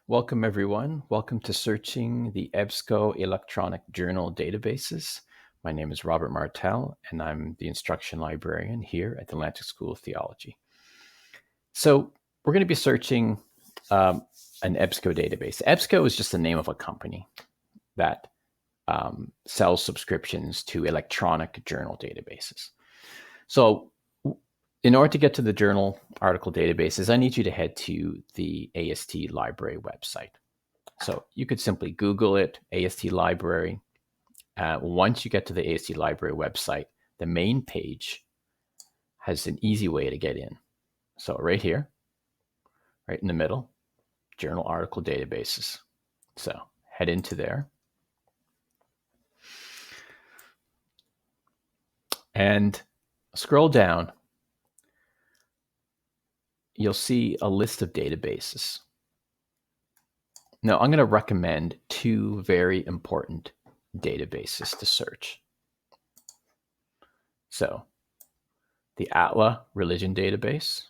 Welcome, everyone. Welcome to Searching the EBSCO Electronic Journal Databases. My name is Robert Martel, and I'm the instruction librarian here at the Atlantic School of Theology. So we're going to be searching an EBSCO database. EBSCO is just the name of a company that sells subscriptions to electronic journal databases. So in order to get to the journal article databases, I need you to head to the AST library website. So you could simply Google it, AST library. Once you get to the AST library website, the main page has an easy way to get in. So right here, right in the middle, journal article databases. So head into there. And scroll down. You'll see a list of databases. Now, I'm going to recommend two very important databases to search. So, the ATLA Religion Database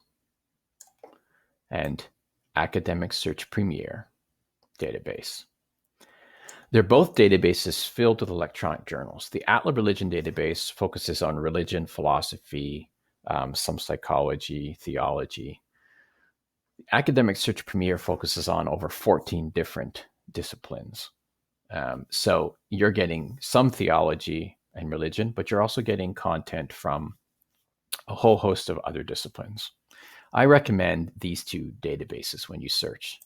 and Academic Search Premier database. They're both databases filled with electronic journals. The ATLA Religion Database focuses on religion, philosophy, some psychology, theology. Academic Search Premier focuses on over 14 different disciplines. So you're getting some theology and religion, but you're also getting content from a whole host of other disciplines. I recommend these two databases when you search.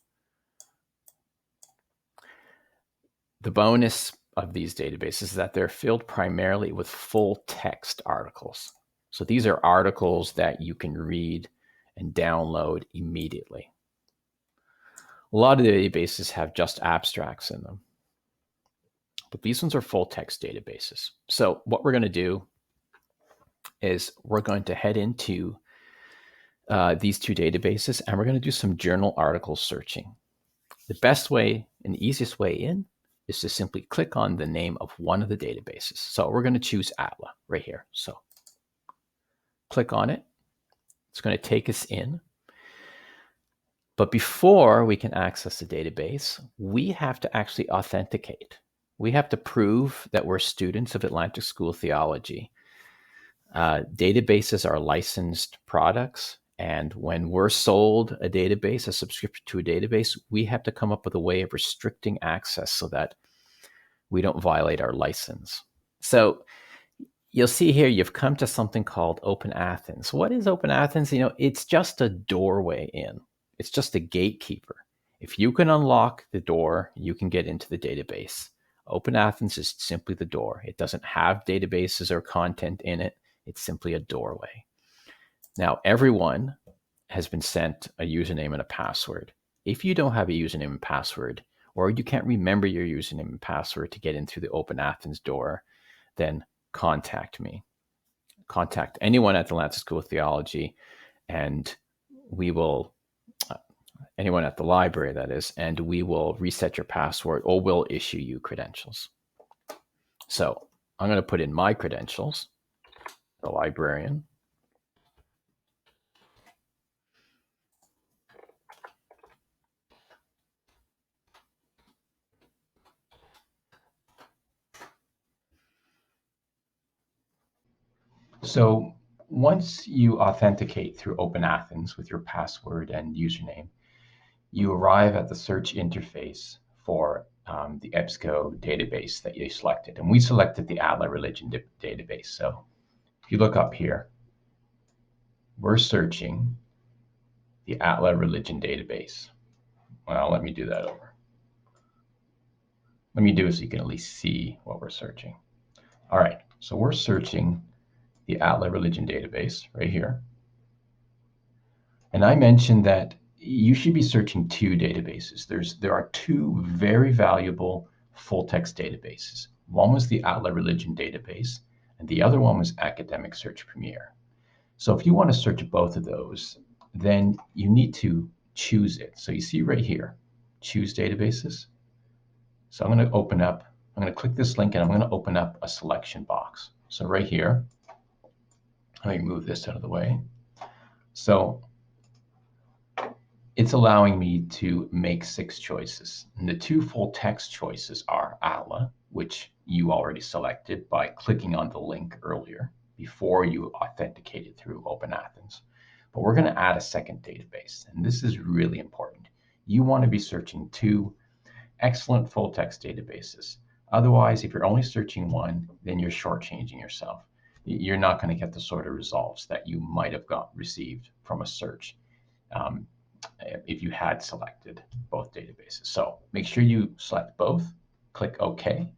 The bonus of these databases is that they're filled primarily with full text articles. So these are articles that you can read and download immediately. A lot of the databases have just abstracts in them, but these ones are full text databases. So what we're going to do is we're going to head into these two databases and we're going to do some journal article searching. The best way and the easiest way in is to simply click on the name of one of the databases. So we're going to choose ATLA right here. So click on it. It's going to take us in. But before we can access the database, we have to actually authenticate. We have to prove that we're students of Atlantic School of Theology. Databases are licensed products. And when we're sold a database, a subscription to a database, we have to come up with a way of restricting access so that we don't violate our license. So you'll see here, you've come to something called Open Athens. What is Open Athens? It's just a doorway in. It's just a gatekeeper. If you can unlock the door, you can get into the database. Open Athens is simply the door. It doesn't have databases or content in it. It's simply a doorway. Now, everyone has been sent a username and a password. If you don't have a username and password, or you can't remember your username and password to get in through the Open Athens door, then contact me. Contact anyone at the Atlantic School of Theology, and we will, anyone at the library, that is, and we will reset your password or we'll issue you credentials. So I'm going to put in my credentials, the librarian. So once you authenticate through Open Athens with your password and username, you arrive at the search interface for the EBSCO database that you selected. And we selected the ATLA Religion database. So if you look up here, we're searching the ATLA Religion database. Well, let me do that over. Let me do it so you can at least see what we're searching. All right, so we're searching the ATLA Religion database right here. And I mentioned that you should be searching two databases. There are two very valuable full text databases. One was the ATLA Religion database, and the other one was Academic Search Premier. So if you want to search both of those, then you need to choose it. So you see right here, choose databases. So I'm going to click this link and I'm going to open up a selection box. So right here, let me move this out of the way. So it's allowing me to make 6 choices. And the 2 full text choices are ALA, which you already selected by clicking on the link earlier before you authenticated through Open Athens. But we're going to add a second database, and this is really important. You want to be searching 2 excellent full text databases. Otherwise, if you're only searching one, then you're shortchanging yourself. You're not going to get the sort of results that you might have received from a search. If you had selected both databases. So make sure you select both, click OK,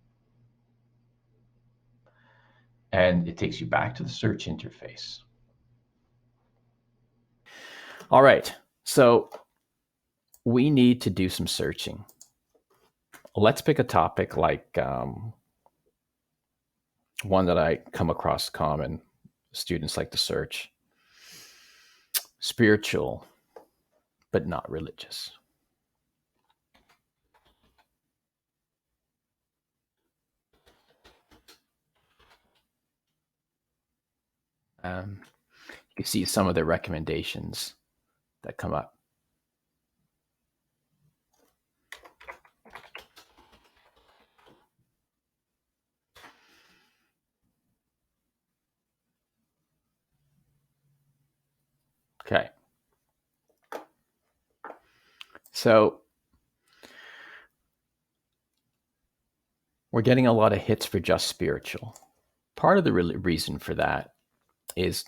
and it takes you back to the search interface. All right, so we need to do some searching. Let's pick a topic like one that I come across common. Students like to search. Spiritual, but not religious. You can see some of the recommendations that come up. Okay. So we're getting a lot of hits for just spiritual. Part of the reason for that is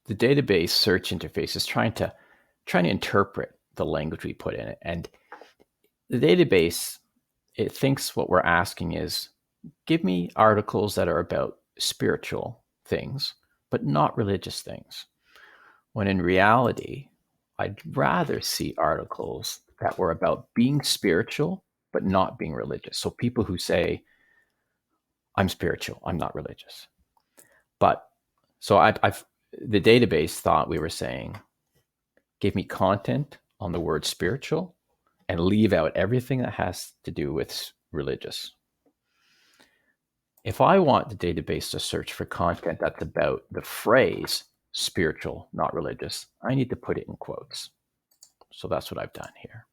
the database search interface is trying to interpret the language we put in it. And the database, it thinks what we're asking is, give me articles that are about spiritual things, but not religious things. When in reality, I'd rather see articles that were about being spiritual, but not being religious. So people who say, I'm spiritual, I'm not religious. But so the database thought we were saying, give me content on the word spiritual and leave out everything that has to do with religious. If I want the database to search for content that's about the phrase spiritual, not religious, I need to put it in quotes. So that's what I've done here.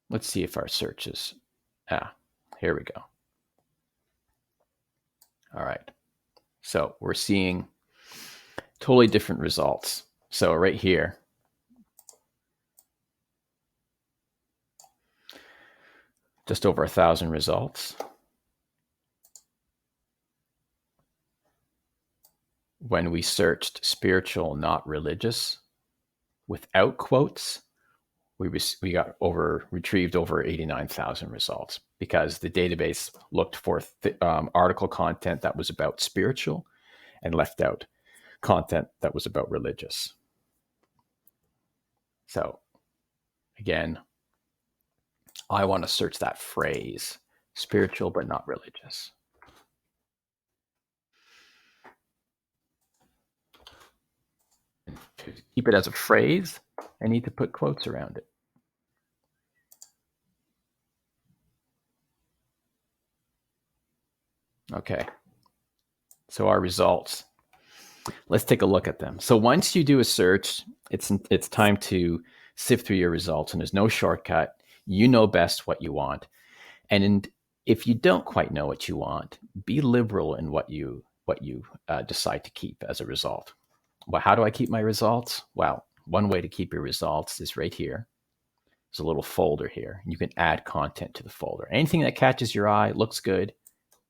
Let's see if our searches, here we go. All right. So we're seeing totally different results. So right here, just over 1,000 results. When we searched spiritual, not religious, without quotes, we retrieved over 89,000 results because the database looked for article content that was about spiritual and left out content that was about religious. So again, I want to search that phrase, spiritual but not religious. And to keep it as a phrase, I need to put quotes around it. Okay, so our results. Let's take a look at them. So once you do a search, it's time to sift through your results, and there's no shortcut. You know best what you want. And if you don't quite know what you want, be liberal in what you decide to keep as a result. Well, how do I keep my results? Well, one way to keep your results is right here. There's a little folder here. You can add content to the folder. Anything that catches your eye, looks good,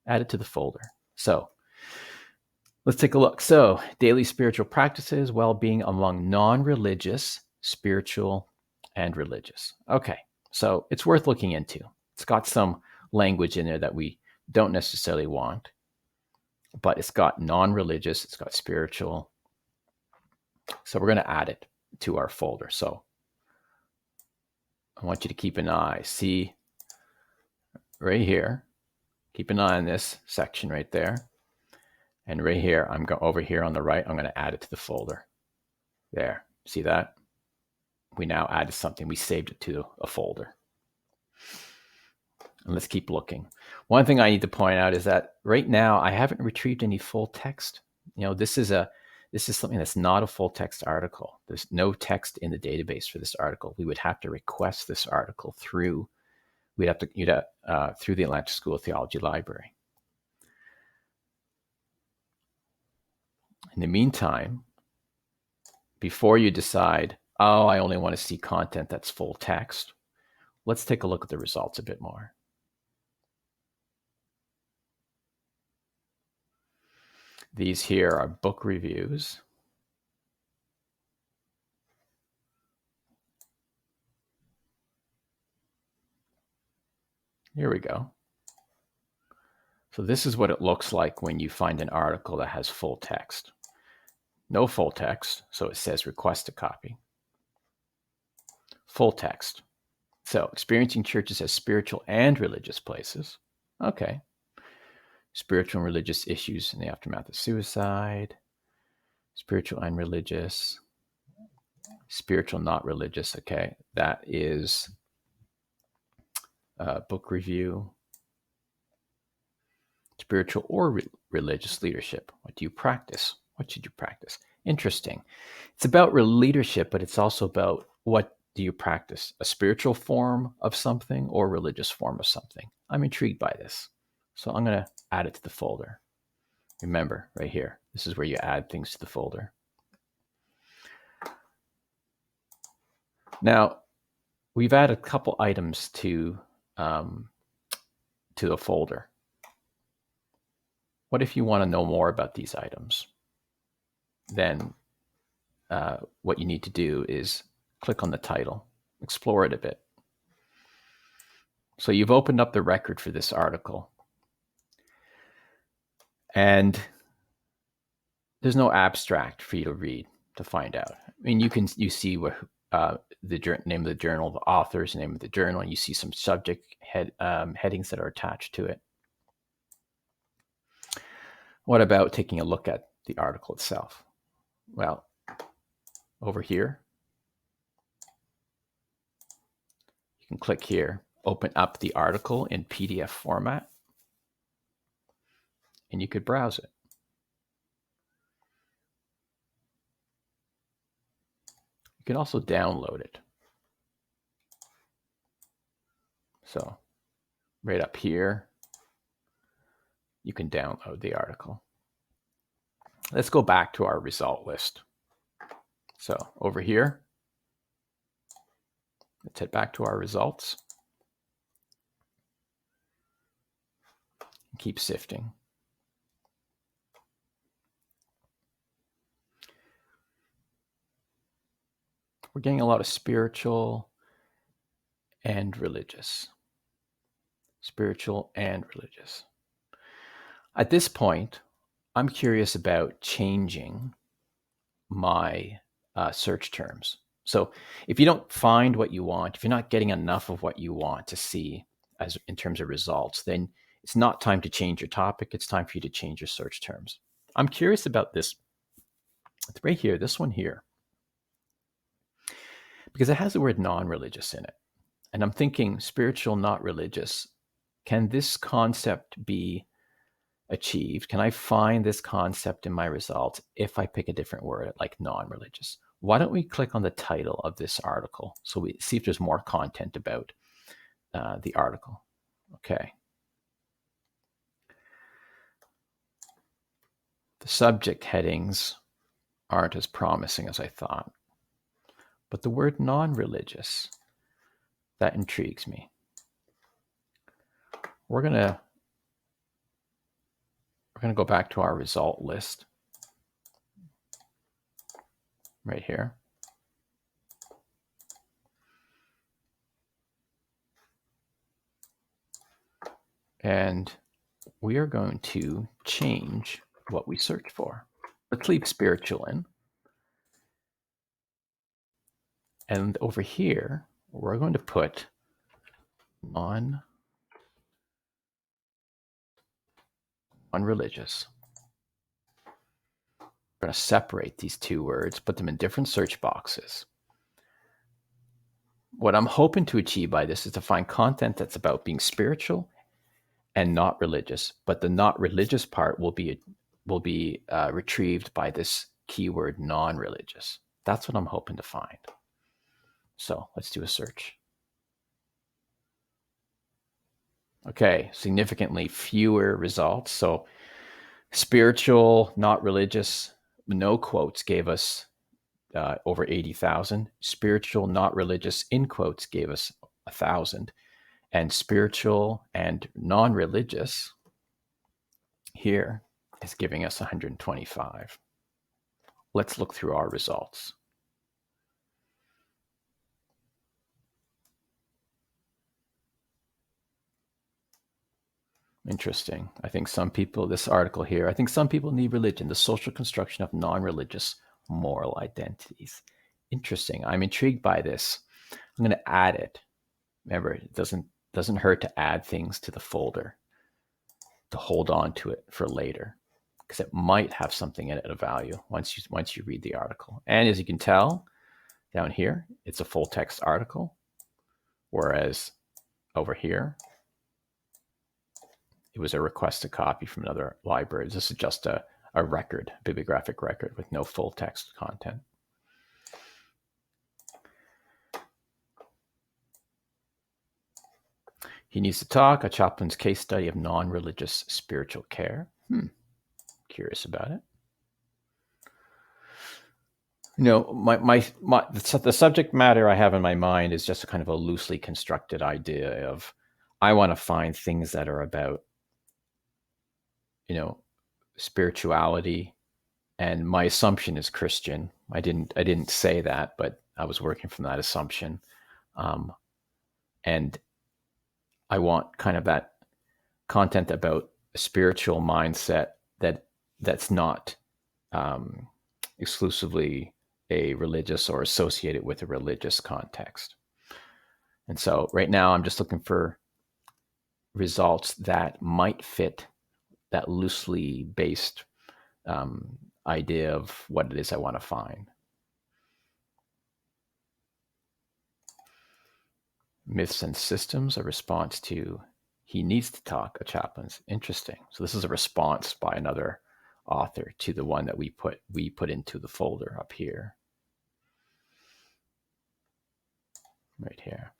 add it to the folder. So let's take a look. So daily spiritual practices, well-being among non-religious, spiritual, and religious. Okay, so it's worth looking into. It's got some language in there that we don't necessarily want, but it's got non-religious, it's got spiritual. So we're going to add it to our folder. So I want you to keep an eye. See right here, keep an eye on this section right there. And right here, I'm going over here on the right, I'm going to add it to the folder. There, see that? We now added something. We saved it to a folder. And let's keep looking. One thing I need to point out is that right now I haven't retrieved any full text. You know, this is a This is something that's not a full text article. There's no text in the database for this article. We would have to request this article through through the Atlanta School of Theology Library. In the meantime, before you decide, oh, I only want to see content that's full text, let's take a look at the results a bit more. These here are book reviews. Here we go. So this is what it looks like when you find an article that has full text. No full text, so it says request a copy. Full text. So experiencing churches as spiritual and religious places. Okay. Spiritual and religious issues in the aftermath of suicide. Spiritual and religious. Spiritual, not religious. Okay. That is book review. Spiritual or religious leadership. What do you practice? What should you practice? Interesting. It's about leadership, but it's also about what do you practice? A spiritual form of something or a religious form of something? I'm intrigued by this. So I'm going to add it to the folder. Remember, right here, this is where you add things to the folder. Now, we've added a couple items to the folder. What if you want to know more about these items? Then what you need to do is click on the title, explore it a bit. So you've opened up the record for this article. And there's no abstract for you to read to find out. I mean, you see what the name of the journal, the author's name of the journal, and you see some subject headings that are attached to it. What about taking a look at the article itself? Well, over here, you can click here, open up the article in PDF format, and you could browse it. You can also download it. So right up here, you can download the article. Let's go back to our result list. So over here, let's head back to our results. Keep sifting. We're getting a lot of spiritual and religious. Spiritual and religious. At this point, I'm curious about changing my search terms. So if you don't find what you want, if you're not getting enough of what you want to see as in terms of results, then it's not time to change your topic. It's time for you to change your search terms. I'm curious about this. It's right here, this one here, because it has the word non-religious in it. And I'm thinking spiritual, not religious. Can this concept be achieved? Can I find this concept in my results if I pick a different word like non-religious? Why don't we click on the title of this article so we see if there's more content about the article. Okay. The subject headings aren't as promising as I thought, but the word non-religious, that intrigues me. We're gonna go back to our result list right here. And we are going to change what we search for. Let's leave spiritual in. And over here, we're going to put non-religious. We're going to separate these two words, put them in different search boxes. What I'm hoping to achieve by this is to find content that's about being spiritual and not religious, but the not religious part will be retrieved by this keyword non-religious. That's what I'm hoping to find. So let's do a search. Okay, significantly fewer results. So spiritual, not religious, no quotes gave us over 80,000. Spiritual, not religious, in quotes gave us 1,000. And spiritual and non-religious here is giving us 125. Let's look through our results. Interesting. I think some people, this article here, I think some people need religion, the social construction of non-religious moral identities. Interesting. I'm intrigued by this. I'm going to add it. Remember, it doesn't hurt to add things to the folder, to hold on to it for later, because it might have something in it of value once you read the article. And as you can tell down here, it's a full text article, whereas over here, it was a request to copy from another library. This is just a record, a bibliographic record with no full text content. He Needs to Talk, a chaplain's case study of non-religious spiritual care. Curious about it. You know, the subject matter I have in my mind is just a kind of a loosely constructed idea of, I want to find things that are about, you know, spirituality, and my assumption is Christian. I didn't say that, but I was working from that assumption, and I want kind of that content about a spiritual mindset that's not exclusively a religious or associated with a religious context. And so right now I'm just looking for results that might fit that loosely based idea of what it is I want to find. Myths and Systems, a response to He Needs to Talk, a chaplain's. Interesting. So this is a response by another author to the one that we put into the folder up here. Right here.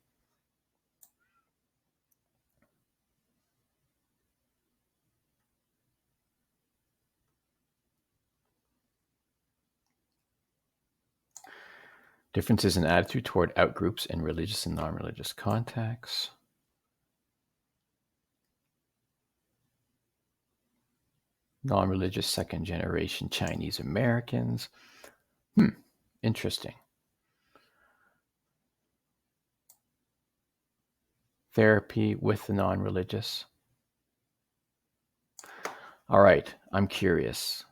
Differences in attitude toward outgroups in religious and non-religious contexts. Non-religious second-generation Chinese Americans. Interesting. Therapy with the non-religious. All right, I'm curious.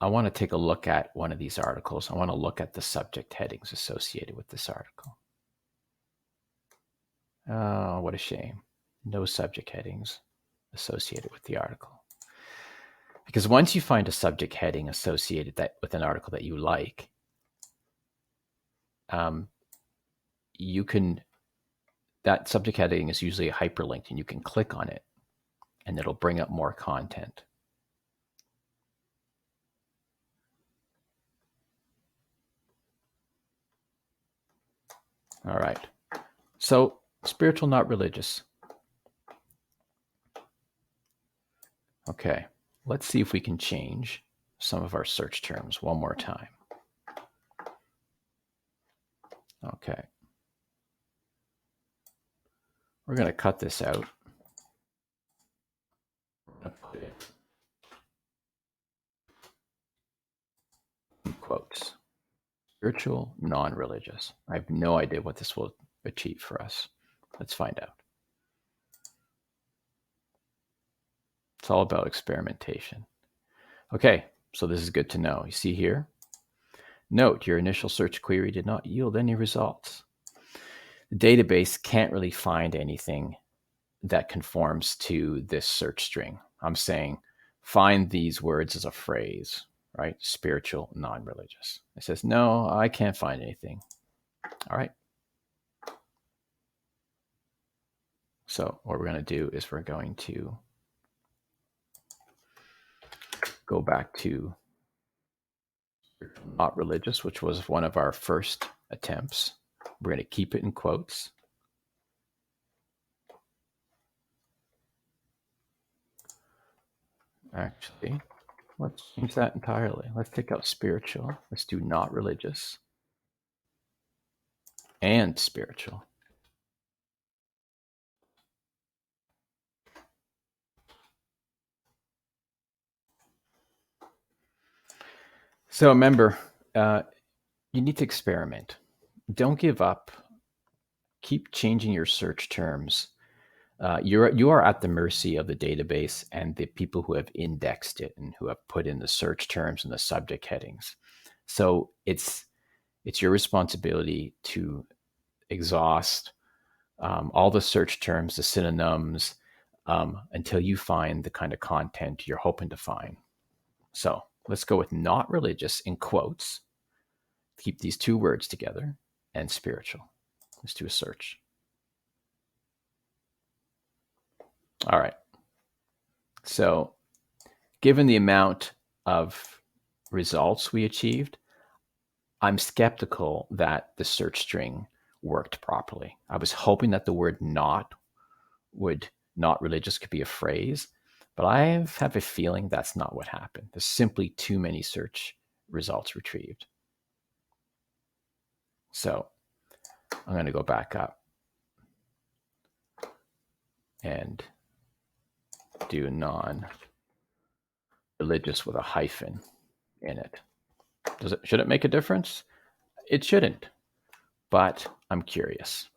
I want to take a look at one of these articles. I want to look at the subject headings associated with this article. Oh, what a shame. No subject headings associated with the article. Because once you find a subject heading associated with an article that you like, that subject heading is usually hyperlinked, and you can click on it and it'll bring up more content. All right. So spiritual, not religious. Okay. Let's see if we can change some of our search terms one more time. Okay. We're going to cut this out. We're going to put it in quotes. Spiritual, non-religious. I have no idea what this will achieve for us. Let's find out. It's all about experimentation. Okay, so this is good to know. You see here, note your initial search query did not yield any results. The database can't really find anything that conforms to this search string. I'm saying find these words as a phrase, right? Spiritual, non-religious. It says, no, I can't find anything. All right. So what we're going to do is we're going to go back to not religious, which was one of our first attempts. We're going to keep it in quotes. Actually, let's change that entirely. Let's take out spiritual. Let's do not religious and spiritual. So remember, you need to experiment. Don't give up. Keep changing your search terms. You are at the mercy of the database and the people who have indexed it and who have put in the search terms and the subject headings. So it's your responsibility to exhaust all the search terms, the synonyms, until you find the kind of content you're hoping to find. So let's go with not religious in quotes. Keep these two words together, and spiritual. Let's do a search. All right. So given the amount of results we achieved, I'm skeptical that the search string worked properly. I was hoping that the word not religious could be a phrase, but I have a feeling that's not what happened. There's simply too many search results retrieved. So I'm going to go back up and do non-religious with a hyphen in it. Should it make a difference? It shouldn't, but I'm curious.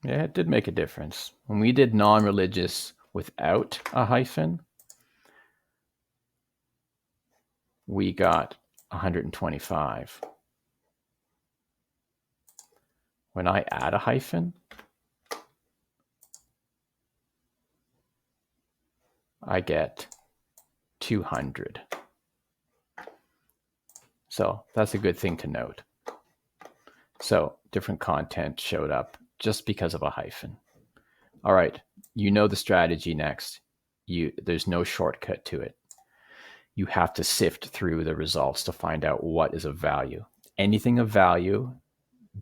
Yeah, it did make a difference. When we did non-religious without a hyphen, we got 125. When I add a hyphen, I get 200. So that's a good thing to note. So different content showed up just because of a hyphen. All right, you know the strategy next. There's no shortcut to it. You have to sift through the results to find out what is of value. Anything of value,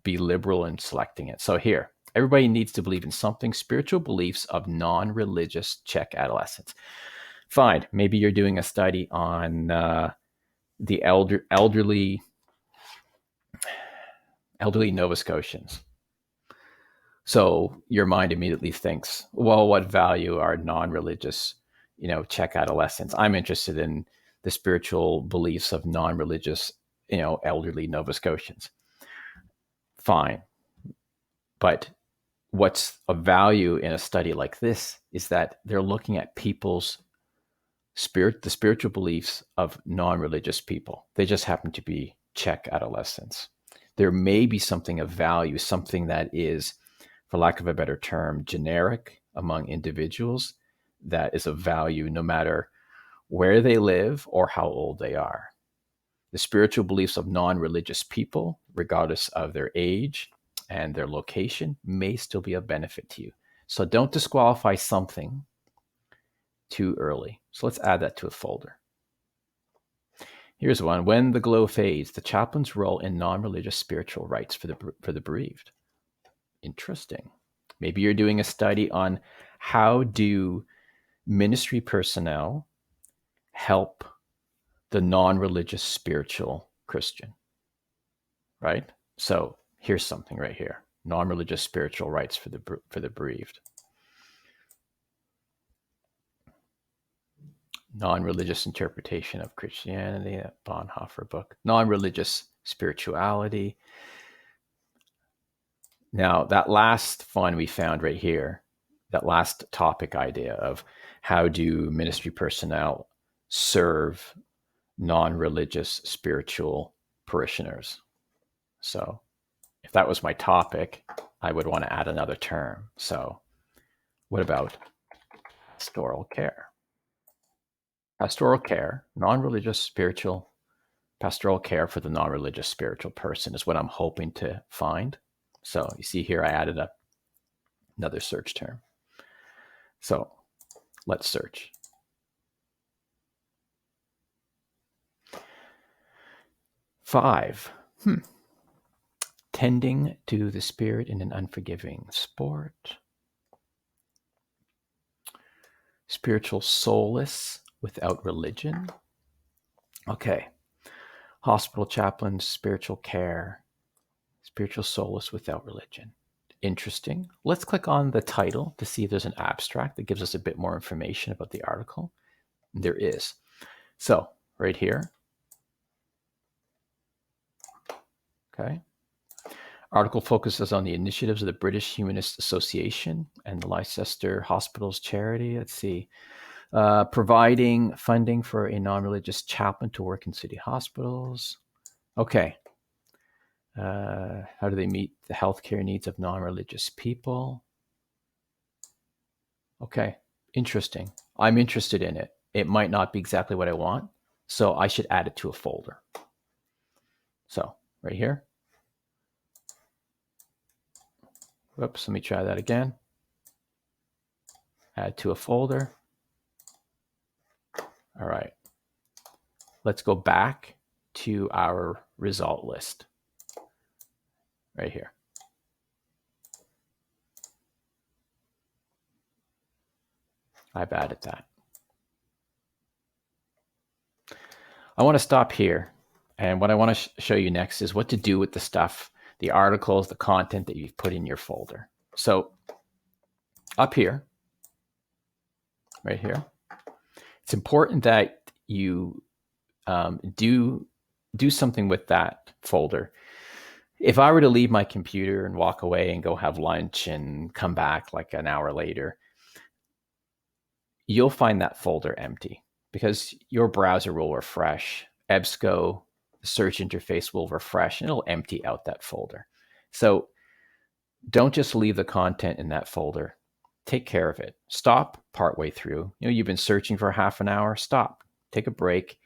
be liberal in selecting it. So here, everybody needs to believe in something. Spiritual beliefs of non-religious Czech adolescents. Fine, maybe you're doing a study on the elderly Nova Scotians. So your mind immediately thinks, well, what value are non-religious, Czech adolescents? I'm interested in the spiritual beliefs of non-religious, elderly Nova Scotians. Fine. But what's of value in a study like this is that they're looking at people's the spiritual beliefs of non-religious people. They just happen to be Czech adolescents. There may be something of value, something that is, for lack of a better term, generic among individuals that is of value no matter where they live or how old they are. The spiritual beliefs of non-religious people, regardless of their age and their location, may still be of benefit to you. So don't disqualify something too early. So let's add that to a folder. Here's one. When the glow fades, the chaplain's role in non-religious spiritual rites for the bereaved. Interesting. Maybe you're doing a study on how do ministry personnel help the non-religious spiritual Christian, right? So here's something right here. Non-religious spiritual rites for the bereaved. Non-religious interpretation of Christianity, that Bonhoeffer book. Non-religious spirituality. Now, that last one we found right here, that last topic idea of how do ministry personnel serve non-religious spiritual parishioners. So if that was my topic, I would want to add another term. So what about pastoral care? Pastoral care, non-religious spiritual pastoral care for the non-religious spiritual person is what I'm hoping to find. So you see here, I added another search term. So let's search. 5. Tending to the spirit in an unforgiving sport. Spiritual solace without religion. Okay. Hospital chaplains, spiritual care, spiritual solace without religion. Interesting. Let's click on the title to see if there's an abstract that gives us a bit more information about the article. There is. So right here. Okay. Article focuses on the initiatives of the British Humanist Association and the Leicester Hospitals Charity. Let's see. Providing funding for a non-religious chaplain to work in city hospitals. Okay. How do they meet the healthcare needs of non-religious people? Okay, interesting. I'm interested in it. It might not be exactly what I want, so I should add it to a folder. So right here. Whoops, let me try that again. Add to a folder. All right. Let's go back to our result list right here. I've added that. I want to stop here. And what I want to show you next is what to do with the stuff, the articles, the content that you've put in your folder. So up here, right here, it's important that you do something with that folder. If I were to leave my computer and walk away and go have lunch and come back like an hour later, you'll find that folder empty because your browser will refresh. EBSCO, the search interface will refresh and it'll empty out that folder. So don't just leave the content in that folder. Take care of it. Stop partway through. You've been searching for half an hour. Stop. Take a break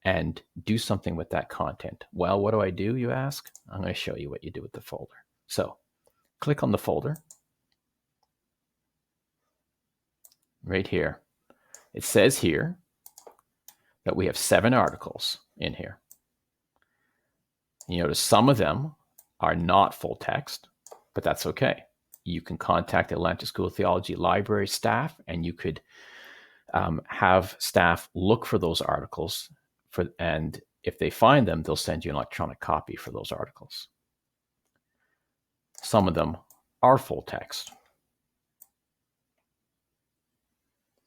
and do something with that content. Well, what do, you ask? I'm going to show you what you do with the folder. So click on the folder right here. It says here that we have 7 articles in here. You notice some of them are not full text, but that's okay. You can contact the Atlanta School of Theology library staff and you could have staff look for those articles and if they find them, they'll send you an electronic copy for those articles. Some of them are full text.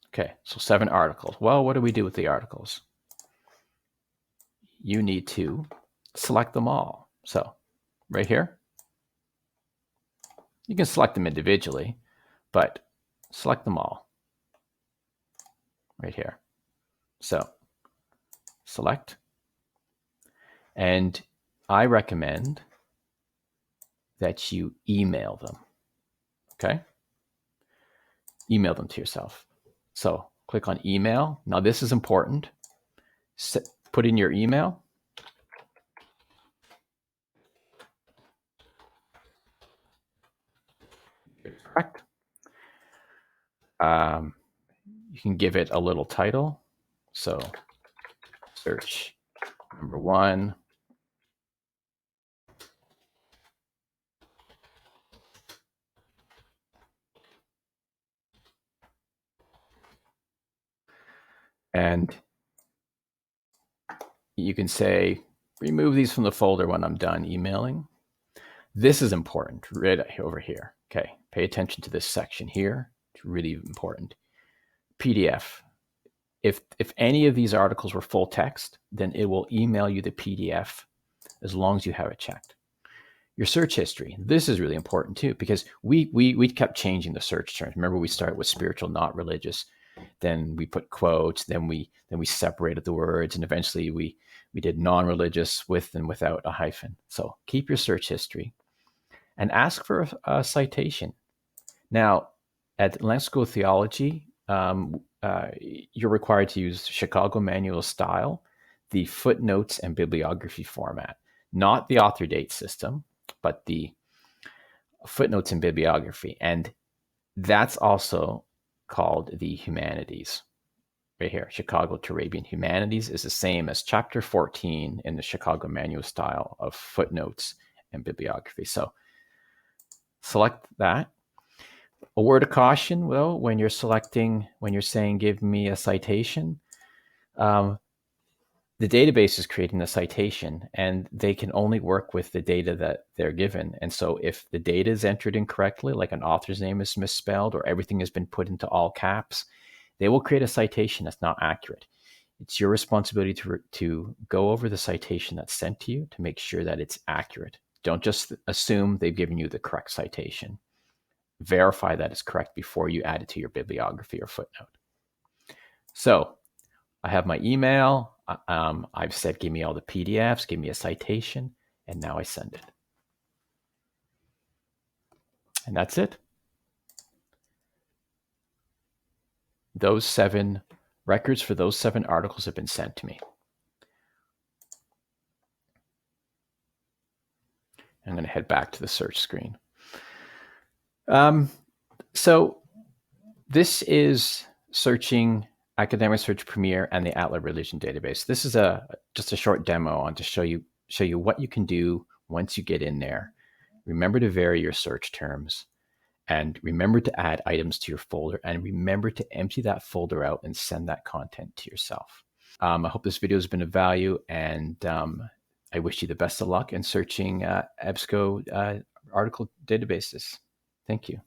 Okay, so 7 articles. Well, what do we do with the articles? You need to select them all. So right here, you can select them individually, but select them all right here. So select, and I recommend that you email them, okay? Email them to yourself. So click on email. Now this is important. Put in your email. Correct. You can give it a little title. So search number 1. And you can say, remove these from the folder when I'm done emailing. This is important right over here. Okay, pay attention to this section here. It's really important. PDF. If any of these articles were full text, then it will email you the PDF as long as you have it checked. Your search history. This is really important too, because we kept changing the search terms. Remember, we started with spiritual, not religious. Then we put quotes. Then we separated the words, and eventually we did non-religious with and without a hyphen. So keep your search history, and ask for a citation. Now, at Atlanta School of Theology, you're required to use Chicago Manual Style, the footnotes and bibliography format, not the author date system, but the footnotes and bibliography. And that's also called the humanities. right here, Chicago to Arabian Humanities, is the same as chapter 14 in the Chicago Manual style of footnotes and bibliography. So select that. A word of caution, though, when you're saying give me a citation, the database is creating the citation, and they can only work with the data that they're given. And so if the data is entered incorrectly, like an author's name is misspelled or everything has been put into all caps, they will create a citation that's not accurate. It's your responsibility to go over the citation that's sent to you to make sure that it's accurate. Don't just assume they've given you the correct citation. Verify that it's correct before you add it to your bibliography or footnote. So I have my email. I've said, give me all the PDFs, give me a citation, and now I send it. And that's it. Those 7 records for those 7 articles have been sent to me. I'm going to head back to the search screen. So this is searching Academic Search Premier and the Atlas Religion Database. This is just a short demo on to show you what you can do once you get in there. Remember to vary your search terms, and remember to add items to your folder, and remember to empty that folder out and send that content to yourself. I hope this video has been of value, and I wish you the best of luck in searching EBSCO article databases. Thank you.